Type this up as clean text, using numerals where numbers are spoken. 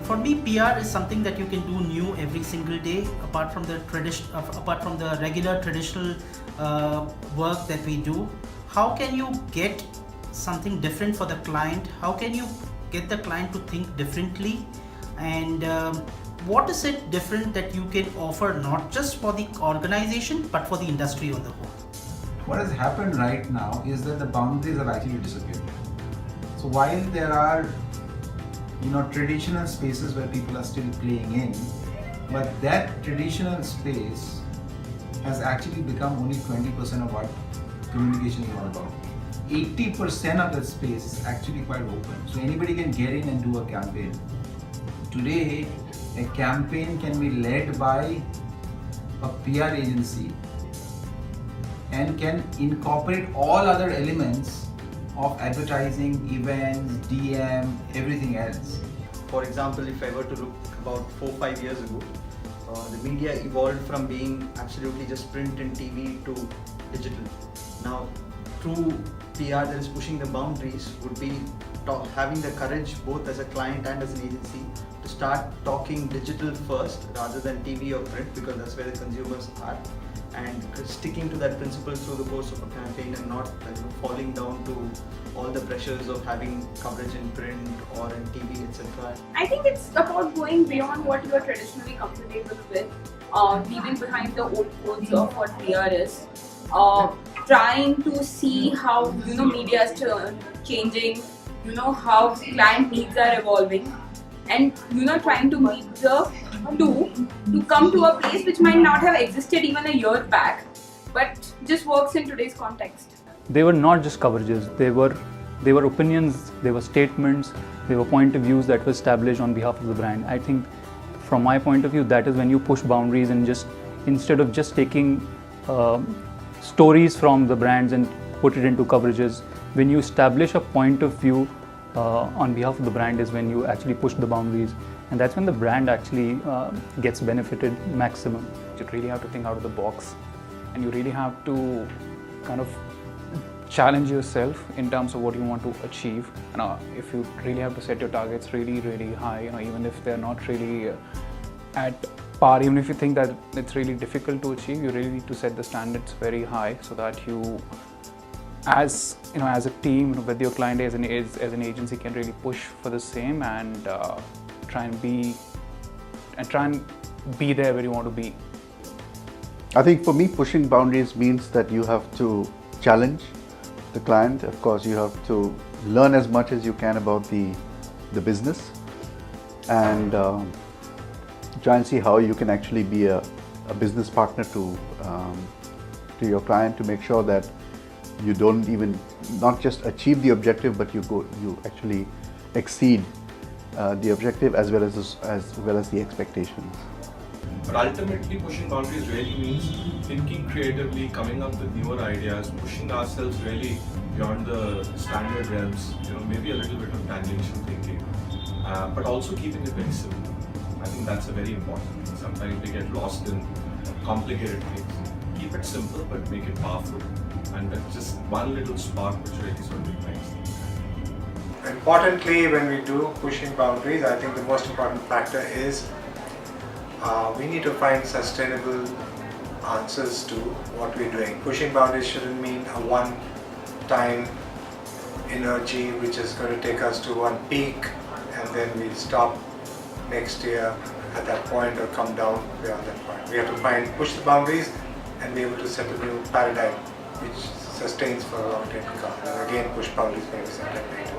For me, PR is something that you can do new every single day, apart from the regular traditional work that we do. How can you get something different for the client? How can you get the client to think differently? And what is it different that you can offer, not just for the organization, but for the industry on the whole? What has happened right now is that the boundaries have actually disappeared. So while there are traditional spaces where people are still playing in, but that traditional space has actually become only 20% of what communication is all about. 80% of that space is actually quite open. So anybody can get in and do a campaign. Today, a campaign can be led by a PR agency and can incorporate all other elements of advertising, events, DM, everything else. For example, if I were to look about 4-5 years ago, the media evolved from being absolutely just print and TV to digital. Now, through PR that is pushing the boundaries would be having the courage, both as a client and as an agency, to start talking digital first rather than TV or print, because that's where the consumers are, and sticking to that principle through the course of a campaign and not falling down to all the pressures of having coverage in print or in TV, etc. I think it's about going beyond what you are traditionally comfortable with, leaving behind the old codes of what PR is, trying to see how media is changing, how client needs are evolving, and trying to meet the two to come to a place which might not have existed even a year back, but just works in today's context. They were not just coverages, they were opinions, they were statements, they were point of views that were established on behalf of the brand. I think from my point of view, that is when you push boundaries and just instead of just taking stories from the brands and put it into coverages, when you establish a point of view on behalf of the brand is when you actually push the boundaries, and that's when the brand actually gets benefited maximum. You really have to think out of the box, and you really have to kind of challenge yourself in terms of what you want to achieve. If you really have to set your targets really, really high, even if they're not really at par, even if you think that it's really difficult to achieve, you really need to set the standards very high so that you, as a team with your client as an agency, can really push for the same and try and be there where you want to be. I think for me, pushing boundaries means that you have to challenge the client. Of course, you have to learn as much as you can about the business and try and see how you can actually be a business partner to your client, to make sure that you don't even not just achieve the objective, but you actually exceed the objective as well as the expectations. But ultimately, pushing boundaries really means thinking creatively, coming up with newer ideas, pushing ourselves really beyond the standard realms, maybe a little bit of tangential thinking, but also keeping it very simple. I think that's a very important thing. Sometimes we get lost in complicated things. Keep it simple, but make it powerful. And that's just one little spark which really sort of ignites things. Importantly, when we do pushing boundaries, I think the most important factor is we need to find sustainable answers to what we're doing. Pushing boundaries shouldn't mean a one-time energy which is going to take us to one peak and then we'll stop next year at that point or come down beyond that point. We have to push the boundaries and be able to set a new paradigm which sustains for a long time to come. And again, push boundaries maybe sometime later.